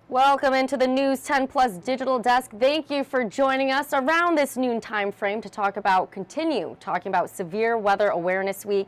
Welcome into the News 10 Plus Digital Desk. Thank you for joining us around this noon time frame to continue talking about Severe Weather Awareness Week.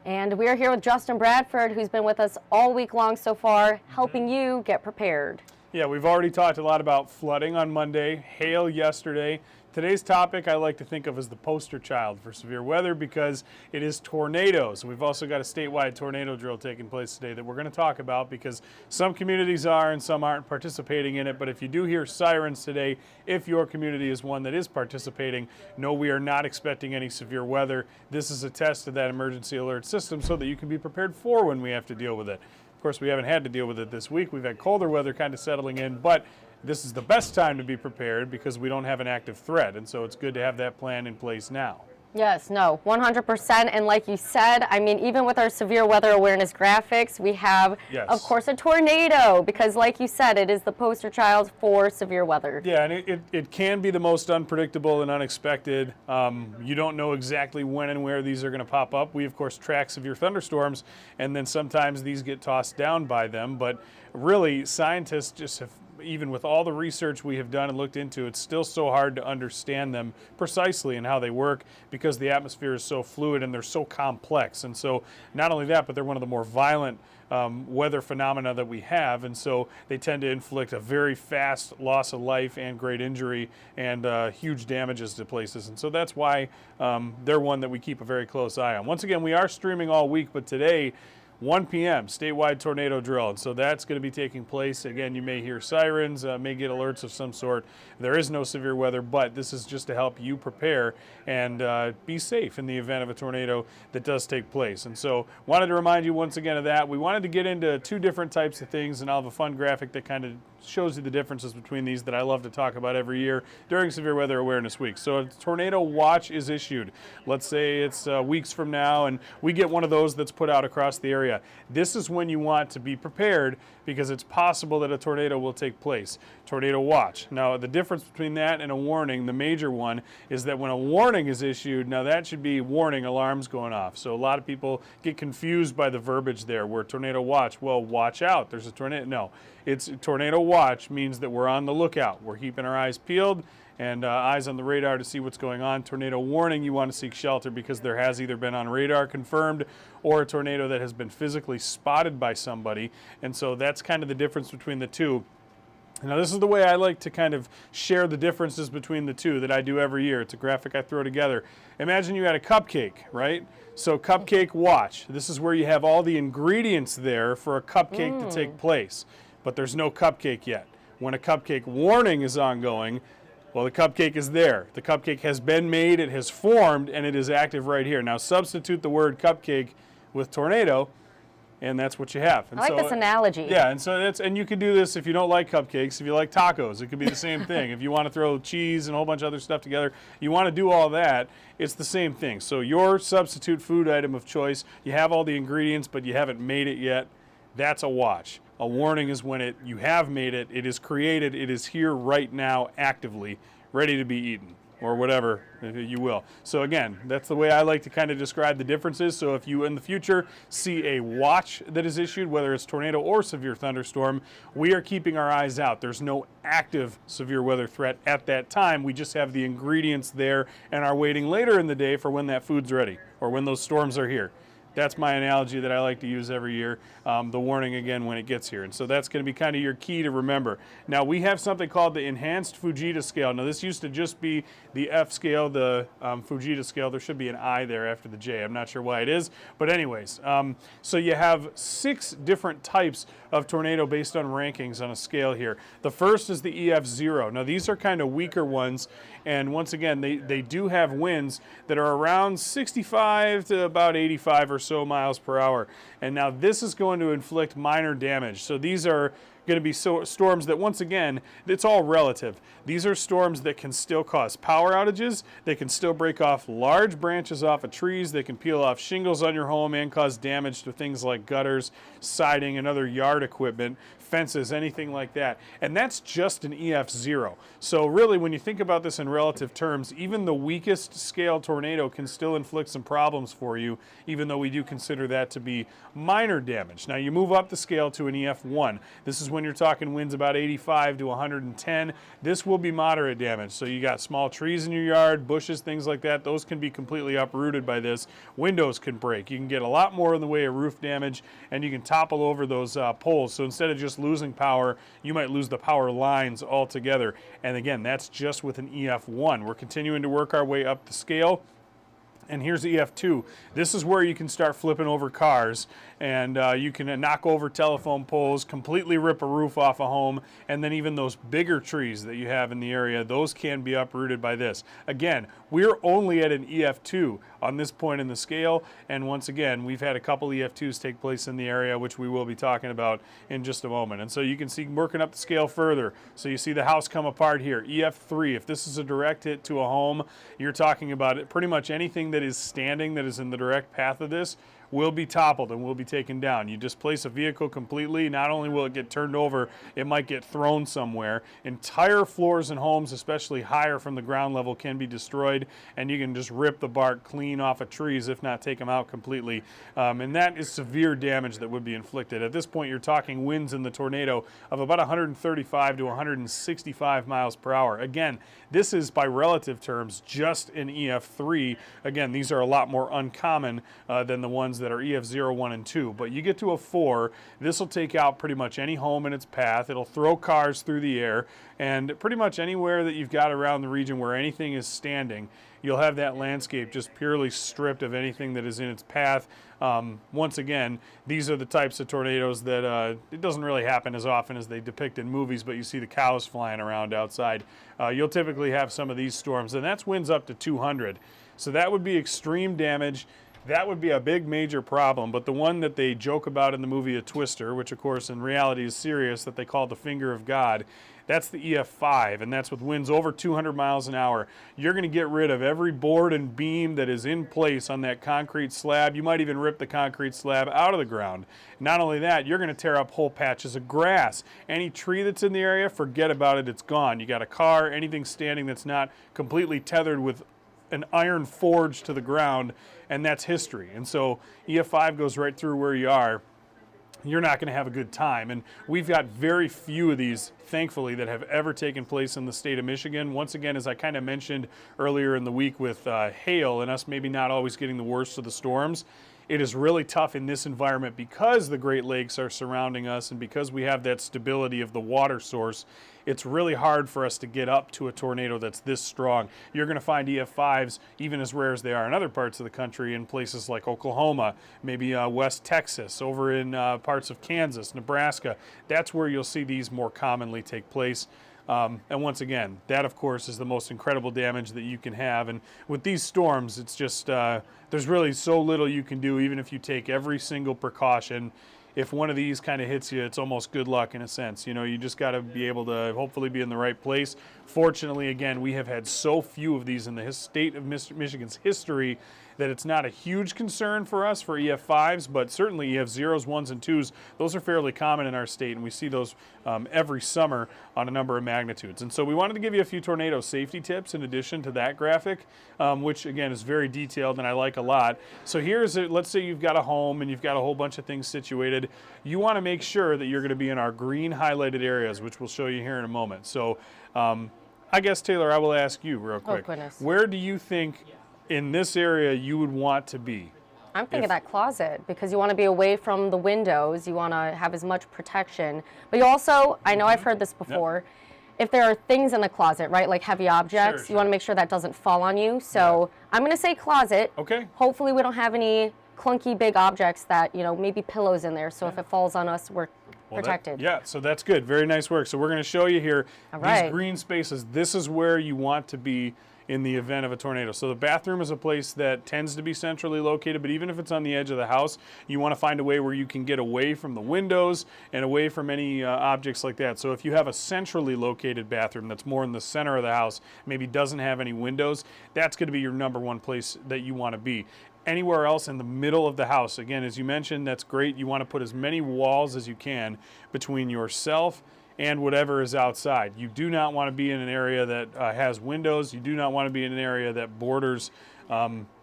And we are here with Justin Bradford, who's been with us all week long so far, helping you get prepared. Yeah, we've already talked a lot about flooding on Monday, hail yesterday. Today's topic I like to think of as the poster child for severe weather because it is tornadoes. We've also got a statewide tornado drill taking place today that we're going to talk about because some communities are and some aren't participating in it. But if you do hear sirens today, if your community is one that is participating, no, we are not expecting any severe weather. This is a test of that emergency alert system so that you can be prepared for when we have to deal with it. Of course, we haven't had to deal with it this week. We've had colder weather kind of settling in, but this is the best time to be prepared because we don't have an active threat, and so it's good to have that plan in place now. Yes, no, 100%. And like you said, I mean, even with our severe weather awareness graphics, we have, of course, a tornado because, like you said, it is the poster child for severe weather. Yeah, and it can be the most unpredictable and unexpected. You don't know exactly when and where these are going to pop up. We, of course, track severe thunderstorms, and then sometimes these get tossed down by them. But really, scientists just have, even with all the research we have done and looked into, it's still so hard to understand them precisely and how they work because the atmosphere is so fluid and they're so complex. And so not only that, but they're one of the more violent weather phenomena that we have, and so they tend to inflict a very fast loss of life and great injury and huge damages to places. And so that's why they're one that we keep a very close eye on. Once again, we are streaming all week, but today 1 p.m. statewide tornado drill, and so that's going to be taking place. Again, you may hear sirens, may get alerts of some sort. There is no severe weather, but this is just to help you prepare and be safe in the event of a tornado that does take place. And so wanted to remind you once again of that. We wanted to get into two different types of things, and I'll have a fun graphic that kind of shows you the differences between these that I love to talk about every year during Severe Weather Awareness Week. So a tornado watch is issued. Let's say it's weeks from now, and we get one of those that's put out across the area. This is when you want to be prepared because it's possible that a tornado will take place. Tornado watch. Now, the difference between that and a warning, the major one, is that when a warning is issued, now that should be warning alarms going off. So a lot of people get confused by the verbiage there, where tornado watch, well, watch out, there's a tornado. No, it's tornado watch means that we're on the lookout. We're keeping our eyes peeled and eyes on the radar to see what's going on. Tornado warning, you want to seek shelter because there has either been on radar confirmed or a tornado that has been physically spotted by somebody. And so that's kind of the difference between the two. Now, this is the way I like to kind of share the differences between the two that I do every year. It's a graphic I throw together. Imagine you had a cupcake, right? So cupcake watch. This is where you have all the ingredients there for a cupcake to take place, but there's no cupcake yet. When a cupcake warning is ongoing, well, the cupcake is there. The cupcake has been made, it has formed, and it is active right here. Now, substitute the word cupcake with tornado, and that's what you have. And I like this analogy. Yeah, and so and you can do this if you don't like cupcakes. If you like tacos, it could be the same thing. If you want to throw cheese and a whole bunch of other stuff together, you want to do all that, it's the same thing. So your substitute food item of choice, you have all the ingredients, but you haven't made it yet, that's a watch. A warning is when you have made it, it is created, it is here right now actively, ready to be eaten, or whatever you will. So again, that's the way I like to kind of describe the differences. So if you in the future see a watch that is issued, whether it's tornado or severe thunderstorm, we are keeping our eyes out. There's no active severe weather threat at that time. We just have the ingredients there and are waiting later in the day for when that food's ready or when those storms are here. That's my analogy that I like to use every year, the warning again when it gets here. And so that's going to be kind of your key to remember. Now, we have something called the Enhanced Fujita Scale. Now, this used to just be the F scale, the Fujita scale. There should be an I there after the J. I'm not sure why it is. But anyways, so you have 6 different types of tornado based on rankings on a scale here. The first is the EF0. Now, these are kind of weaker ones. And once again, they do have winds that are around 65 to about 85 or so miles per hour. And now this is going to inflict minor damage. So these are going to be storms that, once again, it's all relative. These are storms that can still cause power outages. They can still break off large branches off of trees. They can peel off shingles on your home and cause damage to things like gutters, siding, and other yard equipment. fences, anything like that. And that's just an EF0. So really, when you think about this in relative terms, even the weakest scale tornado can still inflict some problems for you, even though we do consider that to be minor damage. Now you move up the scale to an EF1. This is when you're talking winds about 85 to 110. This will be moderate damage. So you got small trees in your yard, bushes, things like that. Those can be completely uprooted by this. Windows can break. You can get a lot more in the way of roof damage, and you can topple over those poles. So instead of just losing power, you might lose the power lines altogether. And again, that's just with an EF1. We're continuing to work our way up the scale. And here's EF2. This is where you can start flipping over cars, and you can knock over telephone poles, completely rip a roof off a home, and then even those bigger trees that you have in the area, those can be uprooted by this. Again, we're only at an EF2 on this point in the scale, and once again, we've had a couple EF2s take place in the area, which we will be talking about in just a moment. And so you can see working up the scale further. So you see the house come apart here, EF3. If this is a direct hit to a home, you're talking about it, pretty much anything that is standing that is in the direct path of this will be toppled and will be taken down. You displace a vehicle completely, not only will it get turned over, it might get thrown somewhere. Entire floors and homes, especially higher from the ground level, can be destroyed, and you can just rip the bark clean off of trees, if not take them out completely. And that is severe damage that would be inflicted. At this point, you're talking winds in the tornado of about 135 to 165 miles per hour. Again, this is, by relative terms, just an EF3. Again, these are a lot more uncommon than the ones that are EF0, 1, and 2. But you get to a 4, this will take out pretty much any home in its path. It'll throw cars through the air, and pretty much anywhere that you've got around the region where anything is standing, you'll have that landscape just purely stripped of anything that is in its path. Once again, these are the types of tornadoes that it doesn't really happen as often as they depict in movies, but you see the cows flying around outside. You'll typically have some of these storms, and that's winds up to 200. So that would be extreme damage. That would be a big major problem, but the one that they joke about in the movie A Twister, which of course in reality is serious, that they call the finger of God, that's the EF5, and that's with winds over 200 miles an hour. You're going to get rid of every board and beam that is in place on that concrete slab. You might even rip the concrete slab out of the ground. Not only that, you're going to tear up whole patches of grass. Any tree that's in the area, forget about it, it's gone. You got a car, anything standing that's not completely tethered with an iron forge to the ground, and that's history. And so EF5 goes right through where you are. You're not going to have a good time. And we've got very few of these, thankfully, that have ever taken place in the state of Michigan. Once again, as I kind of mentioned earlier in the week with hail and us maybe not always getting the worst of the storms, it is really tough in this environment because the Great Lakes are surrounding us and because we have that stability of the water source. It's really hard for us to get up to a tornado that's this strong. You're going to find EF5s, even as rare as they are in other parts of the country, in places like Oklahoma, maybe West Texas, over in parts of Kansas, Nebraska. That's where you'll see these more commonly take place. And once again, that of course is the most incredible damage that you can have. And with these storms, it's just, there's really so little you can do, even if you take every single precaution. If one of these kind of hits you, it's almost good luck in a sense. You know, you just got to be able to hopefully be in the right place. Fortunately, again, we have had so few of these in the state of Michigan's history that it's not a huge concern for us for EF5s, but certainly EF0s, 1s, and 2s, those are fairly common in our state, and we see those every summer on a number of magnitudes. And so we wanted to give you a few tornado safety tips in addition to that graphic, which again is very detailed and I like a lot. So here's it. Let's say you've got a home and you've got a whole bunch of things situated. You want to make sure that you're going to be in our green highlighted areas, which we'll show you here in a moment. So I guess, Taylor, I will ask you real quick. Oh, goodness. Where do you think in this area you would want to be? I'm thinking that closet, because you want to be away from the windows. You want to have as much protection. But you also, I know I've heard this before, if there are things in the closet, right, like heavy objects, you want to make sure that doesn't fall on you. So I'm going to say closet. Okay. Hopefully we don't have any clunky big objects that, you know, maybe pillows in there. So if it falls on us, we're protected. So that's good. Very nice work. So we're going to show you here right. These green spaces. This is where you want to be in the event of a tornado. So the bathroom is a place that tends to be centrally located, but even if it's on the edge of the house, you want to find a way where you can get away from the windows and away from any objects like that. So if you have a centrally located bathroom that's more in the center of the house, maybe doesn't have any windows, that's going to be your number one place that you want to be. Anywhere else in the middle of the house, again, as you mentioned, that's great. You want to put as many walls as you can between yourself and whatever is outside. You do not want to be in an area that has windows. You do not want to be in an area that borders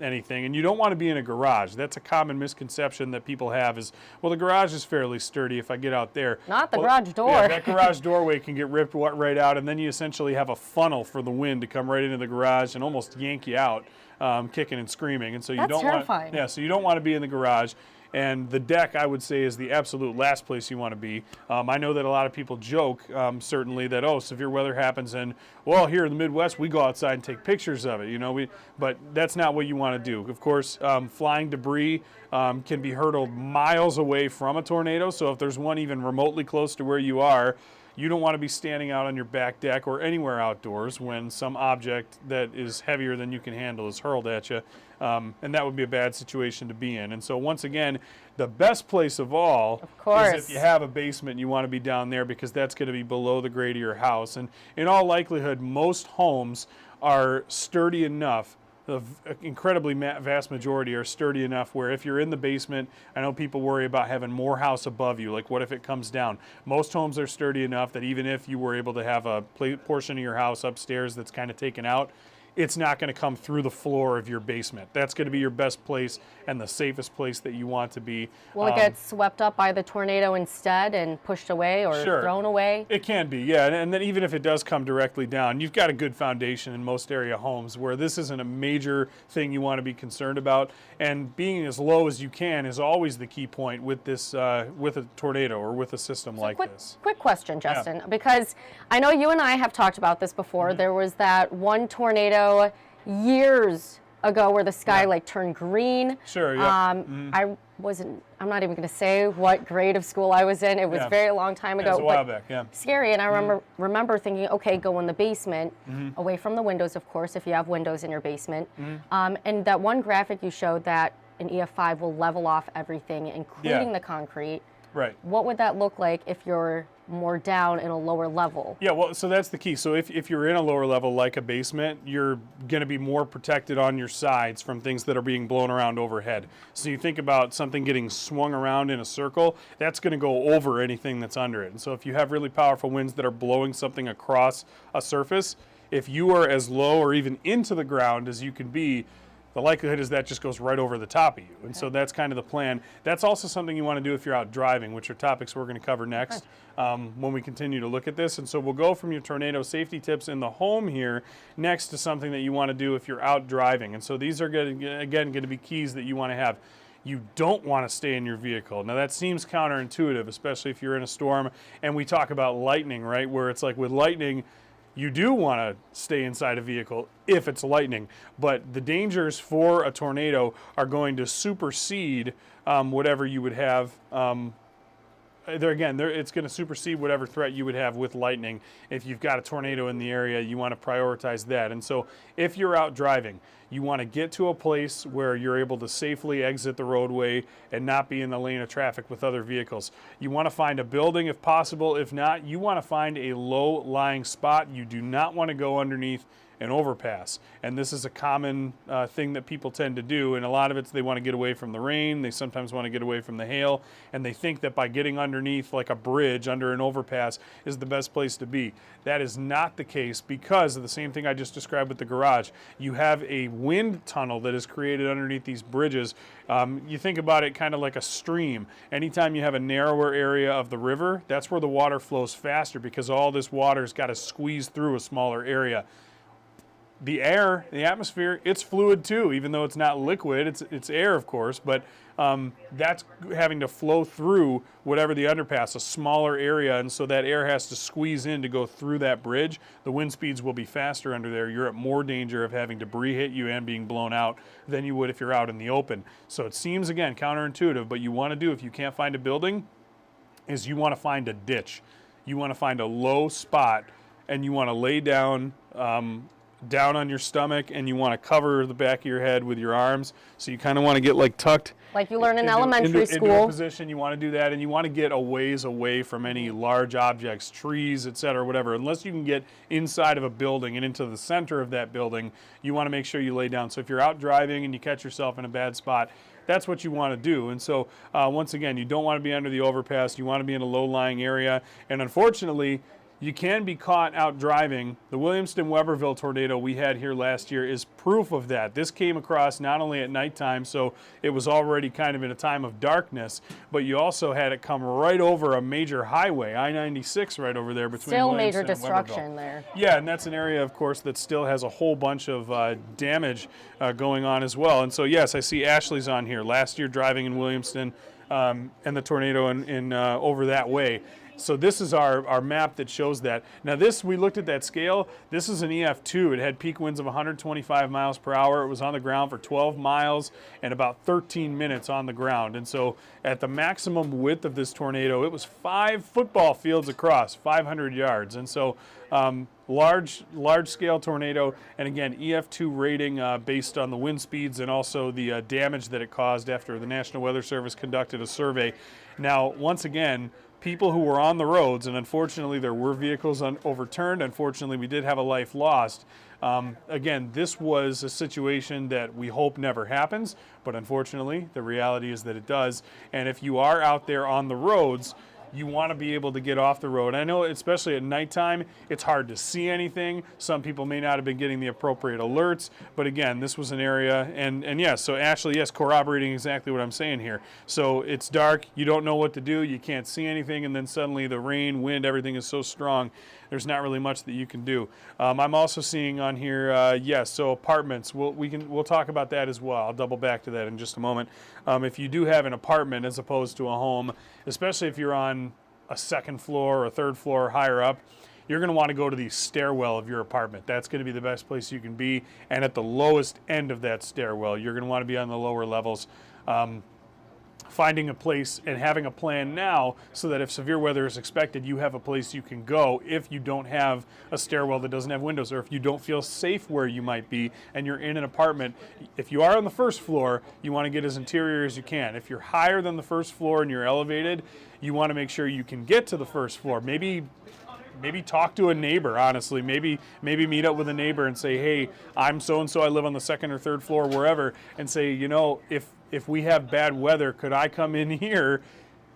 anything, and you don't want to be in a garage. That's a common misconception that people have is, well, the garage is fairly sturdy if I get out there. Not the garage door. Yeah, that garage doorway can get ripped right out, and then you essentially have a funnel for the wind to come right into the garage and almost yank you out, kicking and screaming. And so you That's terrifying. so you don't want to be in the garage. And the deck, I would say, is the absolute last place you want to be. I know that a lot of people joke, certainly, that, oh, severe weather happens, and, well, here in the Midwest, we go outside and take pictures of it, you know. But that's not what you want to do. Of course, flying debris can be hurled miles away from a tornado, so if there's one even remotely close to where you are, you don't want to be standing out on your back deck or anywhere outdoors when some object that is heavier than you can handle is hurled at you. And that would be a bad situation to be in. And so once again, the best place of all is if you have a basement, you want to be down there because that's going to be below the grade of your house. And in all likelihood, most homes are sturdy enough. The incredibly vast majority are sturdy enough where if you're in the basement, I know people worry about having more house above you, like what if it comes down? Most homes are sturdy enough that even if you were able to have a portion of your house upstairs that's kind of taken out, it's not going to come through the floor of your basement. That's going to be your best place and the safest place that you want to be. Will it get swept up by the tornado instead and pushed away or thrown away? It can be, yeah. And then even if it does come directly down, you've got a good foundation in most area homes where this isn't a major thing you want to be concerned about. And being as low as you can is always the key point with this, with a tornado or with a system like this. Quick question, Justin, because I know you and I have talked about this before. There was that one tornado years ago where the sky like turned green. Sure, yeah. I'm not even going to say what grade of school I was in. It was very long time ago. It was a while back, scary, and I remember thinking, okay, go in the basement, away from the windows, of course, if you have windows in your basement. And that one graphic you showed that an EF5 will level off everything, including the concrete. Right. What would that look like if you're more down in a lower level? Yeah, well, so that's the key. So if you're in a lower level like a basement, you're going to be more protected on your sides from things that are being blown around overhead. So you think about something getting swung around in a circle, that's going to go over anything that's under it. And so if you have really powerful winds that are blowing something across a surface, if you are as low or even into the ground as you can be, the likelihood is that just goes right over the top of you. And so that's kind of the plan. That's also something you want to do if you're out driving, which are topics we're going to cover next when we continue to look at this. And so we'll go from your tornado safety tips in the home here next to something that you want to do if you're out driving. And so these are, going to be keys that you want to have. You don't want to stay in your vehicle. Now that seems counterintuitive, especially if you're in a storm. And we talk about lightning, right? Where it's like with lightning, you do want to stay inside a vehicle if it's lightning, but the dangers for a tornado are going to supersede whatever you would have. It's going to supersede whatever threat you would have with lightning. If you've got a tornado in the area, you want to prioritize that. And so if you're out driving, you want to get to a place where you're able to safely exit the roadway and not be in the lane of traffic with other vehicles. You want to find a building if possible. If not, you want to find a low-lying spot. You do not want to go underneath an overpass. And this is a common thing that people tend to do, and a lot of it's they want to get away from the rain, they sometimes want to get away from the hail, and they think that by getting underneath like a bridge under an overpass is the best place to be. That is not the case because of the same thing I just described with the garage. You have a wind tunnel that is created underneath these bridges. You think about it kind of like a stream. Anytime you have a narrower area of the river, that's where the water flows faster because all this water's got to squeeze through a smaller area. The air, the atmosphere, it's fluid too, even though it's not liquid, it's air, of course, but that's having to flow through whatever the underpass, a smaller area, and so that air has to squeeze in to go through that bridge. The wind speeds will be faster under there. You're at more danger of having debris hit you and being blown out than you would if you're out in the open. So it seems, again, counterintuitive, but you want to do, if you can't find a building, is you want to find a ditch. You want to find a low spot, and you want to lay down down on your stomach, and you want to cover the back of your head with your arms. So you kind of want to get like tucked. Like you learn in elementary school. Into a position, you want to do that, and you want to get a ways away from any large objects, trees, etc., whatever. Unless you can get inside of a building and into the center of that building, you want to make sure you lay down. So if you're out driving and you catch yourself in a bad spot, that's what you want to do. And so once again, you don't want to be under the overpass. You want to be in a low-lying area. And unfortunately, you can be caught out driving. The Williamston-Weberville tornado we had here last year is proof of that. This came across not only at nighttime, so it was already kind of in a time of darkness, but you also had it come right over a major highway, I-96 right over there between Still Williamston major and destruction Weberville. there. Yeah, and that's an area, of course, that still has a whole bunch of damage going on as well. And so, yes, I see Ashley's on here. Last year driving in Williamston and the tornado in over that way. So this is our map that shows that. Now this, we looked at that scale. This is an EF2. It had peak winds of 125 miles per hour. It was on the ground for 12 miles and about 13 minutes on the ground. And so at the maximum width of this tornado, it was 5 football fields across, 500 yards. And so large scale tornado, and again, EF2 rating based on the wind speeds and also the damage that it caused after the National Weather Service conducted a survey. Now, once again, people who were on the roads, and unfortunately there were vehicles overturned. Unfortunately, we did have a life lost. Again, this was a situation that we hope never happens, but unfortunately, the reality is that it does. And if you are out there on the roads, you want to be able to get off the road. I know, especially at nighttime, it's hard to see anything. Some people may not have been getting the appropriate alerts, but again, this was an area, and yes, so Ashley, yes, corroborating exactly what I'm saying here. So it's dark, you don't know what to do, you can't see anything, and then suddenly the rain, wind, everything is so strong, there's not really much that you can do. I'm also seeing on here, yes, so apartments, we'll talk about that as well. I'll double back to that in just a moment. If you do have an apartment as opposed to a home, especially if you're on a second floor or a third floor or higher up, you're going to want to go to the stairwell of your apartment. That's going to be the best place you can be. And at the lowest end of that stairwell, you're going to want to be on the lower levels. Finding a place and having a plan now so that if severe weather is expected, you have a place you can go if you don't have a stairwell that doesn't have windows, or if you don't feel safe where you might be and you're in an apartment. If you are on the first floor, you want to get as interior as you can. If you're higher than the first floor and you're elevated, you want to make sure you can get to the first floor. Maybe talk to a neighbor, honestly. Maybe meet up with a neighbor and say, hey, I'm so-and-so, I live on the second or third floor, wherever, and say, you know, if we have bad weather, could I come in here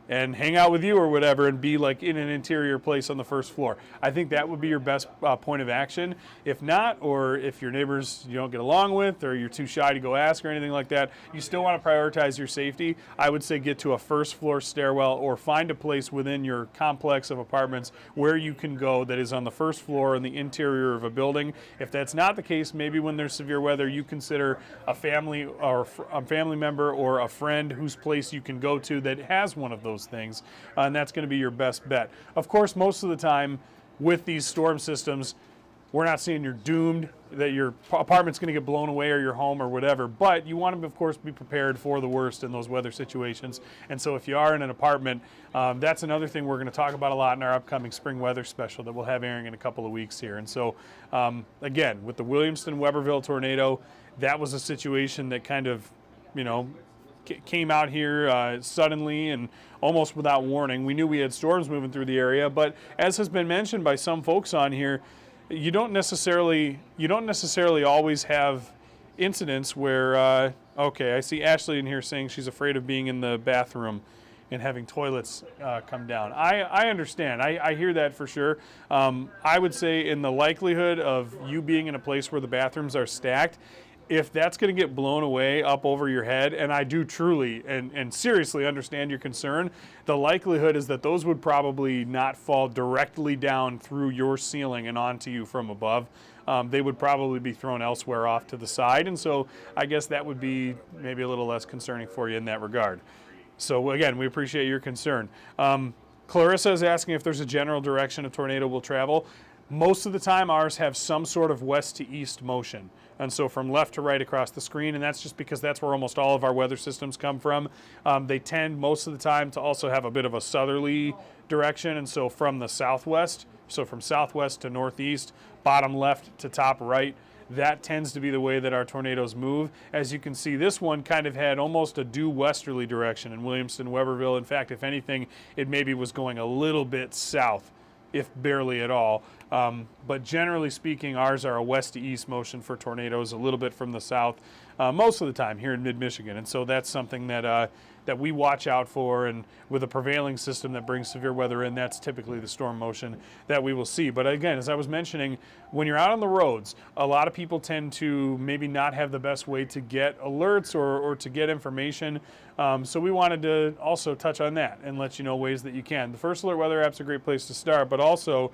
and hang out with you or whatever and be like in an interior place on the first floor? I think that would be your best point of action. If not, or if your neighbors you don't get along with or you're too shy to go ask or anything like that, you still want to prioritize your safety. I would say get to a first floor stairwell or find a place within your complex of apartments where you can go that is on the first floor in the interior of a building. If that's not the case, maybe when there's severe weather, you consider a family or a family member or a friend whose place you can go to that has one of those things, and that's going to be your best bet. Of course, most of the time with these storm systems, we're not saying you're doomed, that your apartment's going to get blown away or your home or whatever, but you want to, of course, be prepared for the worst in those weather situations. And so if you are in an apartment, that's another thing we're going to talk about a lot in our upcoming spring weather special that we'll have airing in a couple of weeks here. And so, again, with the Williamston-Weberville tornado, that was a situation that kind of, you know, came out here suddenly and almost without warning. We knew we had storms moving through the area, but as has been mentioned by some folks on here, you don't necessarily always have incidents where okay, I see Ashley in here saying she's afraid of being in the bathroom and having toilets come down. I understand. I hear that for sure. I would say in the likelihood of you being in a place where the bathrooms are stacked, if that's going to get blown away up over your head, and I do truly and seriously understand your concern, the likelihood is that those would probably not fall directly down through your ceiling and onto you from above. They would probably be thrown elsewhere off to the side, and so I guess that would be maybe a little less concerning for you in that regard. So again, we appreciate your concern. Clarissa is asking if there's a general direction a tornado will travel. Most of the time, ours have some sort of west to east motion. And so from left to right across the screen, and that's just because that's where almost all of our weather systems come from. They tend most of the time to also have a bit of a southerly direction, and so from the southwest So from southwest to northeast, bottom left to top right, that tends to be the way that our tornadoes move. As you can see, this one kind of had almost a due westerly direction in Williamston, Weberville. In fact, if anything, it maybe was going a little bit south, if barely at all. But generally speaking, ours are a west to east motion for tornadoes, a little bit from the south, most of the time here in mid-Michigan. And so that's something that that we watch out for, and with a prevailing system that brings severe weather in, that's typically the storm motion that we will see. But again, as I was mentioning, when you're out on the roads, a lot of people tend to maybe not have the best way to get alerts or to get information. So we wanted to also touch on that and let you know ways that you can. The First Alert Weather app's a great place to start, but also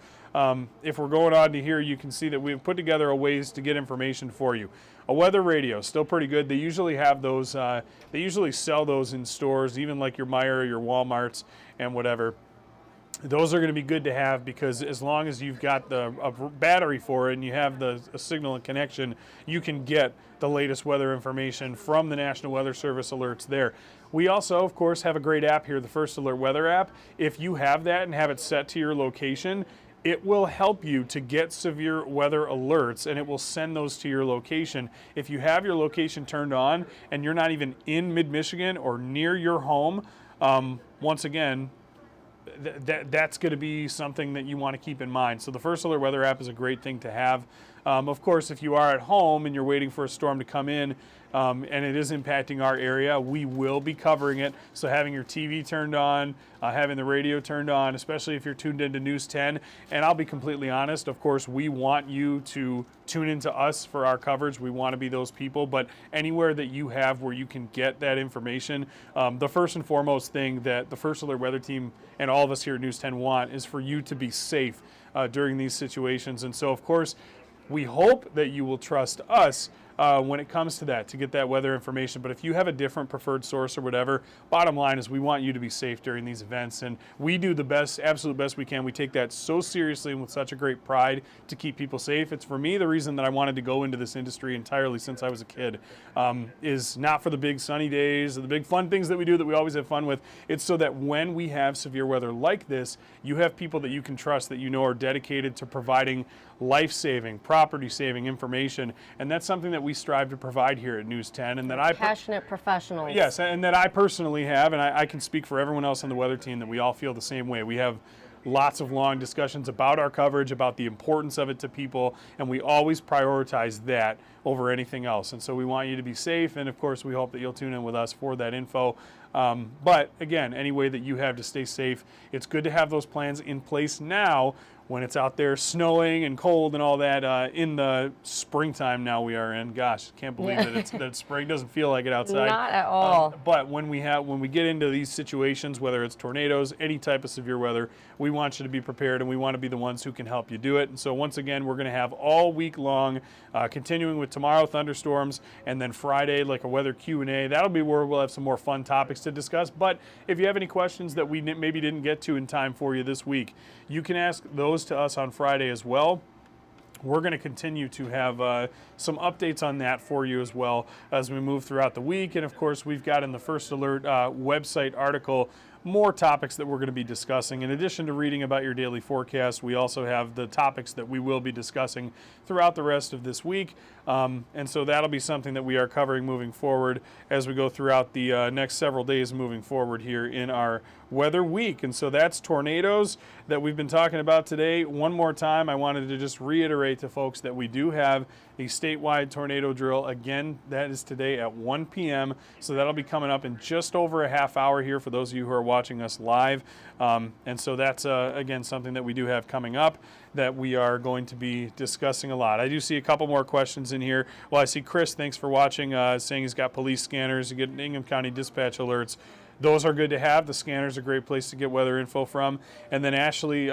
if we're going on to here, you can see that we've put together a ways to get information for you. A weather radio, still pretty good. They usually have those, they usually sell those in stores, even like your Meijer or your Walmarts and whatever. Those are going to be good to have, because as long as you've got a battery for it and you have a signal and connection, you can get the latest weather information from the National Weather Service alerts there. We also, of course, have a great app here, the First Alert Weather app. If you have that and have it set to your location, it will help you to get severe weather alerts, and it will send those to your location. If you have your location turned on and you're not even in mid-Michigan or near your home, once again, that's going to be something that you want to keep in mind. So the First Alert Weather app is a great thing to have. Of course, if you are at home and you're waiting for a storm to come in and it is impacting our area, we will be covering it. So having your TV turned on, having the radio turned on, especially if you're tuned into News 10. And I'll be completely honest, of course, we want you to tune into us for our coverage. We want to be those people, but anywhere that you have where you can get that information, the first and foremost thing that the First Alert Weather team and all of us here at News 10 want is for you to be safe during these situations. And so, of course, we hope that you will trust us when it comes to that, to get that weather information. But if you have a different preferred source or whatever, bottom line is we want you to be safe during these events. And we do the best, absolute best we can. We take that so seriously and with such a great pride to keep people safe. It's, for me, the reason that I wanted to go into this industry entirely since I was a kid, is not for the big sunny days or the big fun things that we do that we always have fun with. It's so that when we have severe weather like this, you have people that you can trust, that you know are dedicated to providing life-saving, property-saving information. And that's something that we strive to provide here at News 10, and that passionate professionals. Yes, and that I personally have, and I can speak for everyone else on the weather team, that we all feel the same way. We have lots of long discussions about our coverage, about the importance of it to people, and we always prioritize that over anything else. And so we want you to be safe, and of course we hope that you'll tune in with us for that info. But again, any way that you have to stay safe, it's good to have those plans in place now when it's out there snowing and cold and all that in the springtime now we are in. Gosh, can't believe that spring doesn't feel like it outside. Not at all. But when we get into these situations, whether it's tornadoes, any type of severe weather, we want you to be prepared, and we want to be the ones who can help you do it. And so once again, we're going to have all week long, continuing with tomorrow thunderstorms, and then Friday like a weather Q&A. That'll be where we'll have some more fun topics to discuss. But if you have any questions that we maybe didn't get to in time for you this week, you can ask those to us on Friday as well. We're going to continue to have some updates on that for you as well as we move throughout the week. And of course, we've got in the First Alert website article more topics that we're going to be discussing. In addition to reading about your daily forecast, we also have the topics that we will be discussing throughout the rest of this week. And so that'll be something that we are covering moving forward as we go throughout the next several days moving forward here in our weather week. And so that's tornadoes that we've been talking about today. One more time, I wanted to just reiterate to folks that we do have a statewide tornado drill. Again, that is today at 1 p.m. So that'll be coming up in just over a half hour here for those of you who are watching us live. And so that's, again, something that we do have coming up that we are going to be discussing a lot. I do see a couple more questions in here. Well, I see Chris, thanks for watching, saying he's got police scanners. You get Ingham County dispatch alerts. Those are good to have. The scanner's a great place to get weather info from. And then Ashley,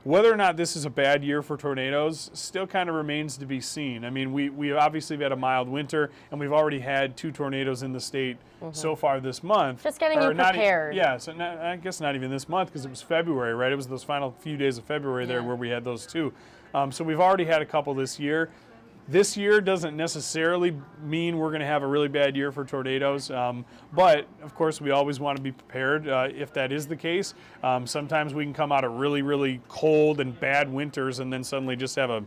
whether or not this is a bad year for tornadoes still kind of remains to be seen. I mean, we obviously have had a mild winter, and we've already had 2 tornadoes in the state so far this month. Just getting you prepared. I guess not even this month, because it was February, right? It was those final few days of February there where we had those 2. So we've already had a couple this year. This year doesn't necessarily mean we're going to have a really bad year for tornadoes, but of course we always want to be prepared if that is the case. Sometimes we can come out of really, really cold and bad winters and then suddenly just have a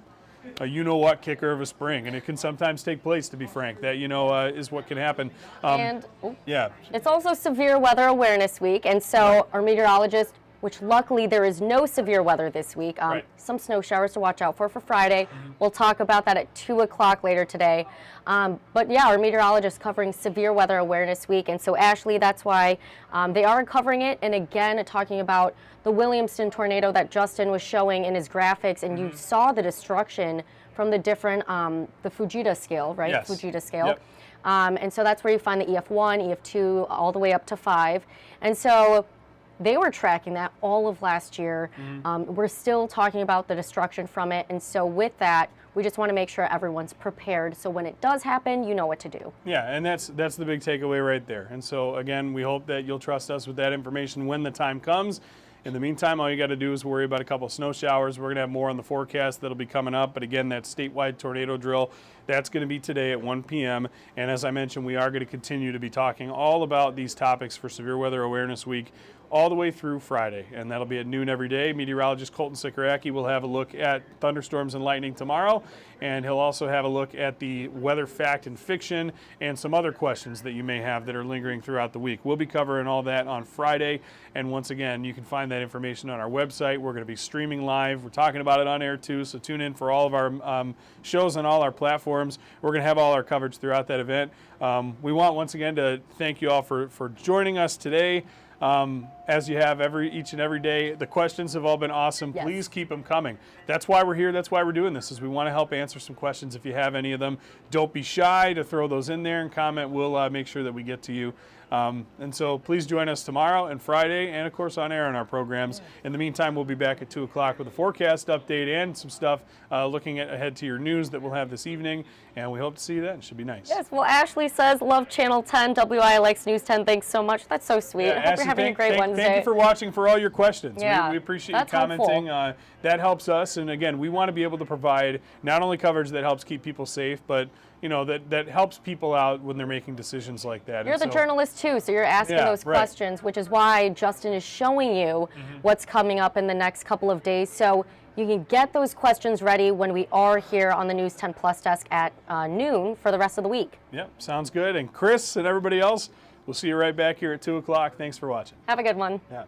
you-know-what kicker of a spring, and it can sometimes take place, to be frank. That, is what can happen. Yeah. It's also Severe Weather Awareness Week, and so our meteorologist, which luckily there is no severe weather this week. Some snow showers to watch out for Friday. We'll talk about that at 2 o'clock later today. But yeah, our meteorologist covering Severe Weather Awareness Week. And so Ashley, that's why they are covering it. And again, talking about the Williamston tornado that Justin was showing in his graphics. And you saw the destruction from the different, the Fujita scale, right? Yes. Fujita scale. Yep. And so that's where you find the EF1, EF2, all the way up to 5. And so they were tracking that all of last year. We're still talking about the destruction from it. And so with that, we just want to make sure everyone's prepared. So when it does happen, you know what to do. Yeah, and that's the big takeaway right there. And so again, we hope that you'll trust us with that information when the time comes. In the meantime, all you got to do is worry about a couple snow showers. We're going to have more on the forecast that'll be coming up. But again, that statewide tornado drill, that's going to be today at 1 p.m. And as I mentioned, we are going to continue to be talking all about these topics for Severe Weather Awareness Week all the way through Friday, and that'll be at noon every day. Meteorologist Colton Sikoraki will have a look at thunderstorms and lightning tomorrow, and he'll also have a look at the weather fact and fiction and some other questions that you may have that are lingering throughout the week. We'll be covering all that on Friday, and once again, you can find that information on our website. We're going to be streaming live. We're talking about it on air too, so tune in for all of our shows on all our platforms. We're going to have all our coverage throughout that event. We want, once again, to thank you all for joining us today. As you have each and every day. The questions have all been awesome. Yes. Please keep them coming. That's why we're here. That's why we're doing this, is we want to help answer some questions. If you have any of them, don't be shy to throw those in there and comment. We'll make sure that we get to you. And so please join us tomorrow and Friday, and of course on air on our programs. In the meantime, we'll be back at 2 o'clock with a forecast update and some stuff looking ahead to your news that we'll have this evening. And we hope to see you then. It should be nice. Yes, well, Ashley says, love Channel 10, WI likes News 10. Thanks so much. That's so sweet. I hope you're having a great Wednesday. Thank you for watching, for all your questions. Yeah, we appreciate you commenting. That helps us. And again, we want to be able to provide not only coverage that helps keep people safe, but that helps people out when they're making decisions like that. You're the journalist too, so you're asking those questions, which is why Justin is showing you what's coming up in the next couple of days. So you can get those questions ready when we are here on the News 10 Plus desk at noon for the rest of the week. Yep, sounds good. And Chris and everybody else, we'll see you right back here at 2 o'clock. Thanks for watching. Have a good one. Yeah.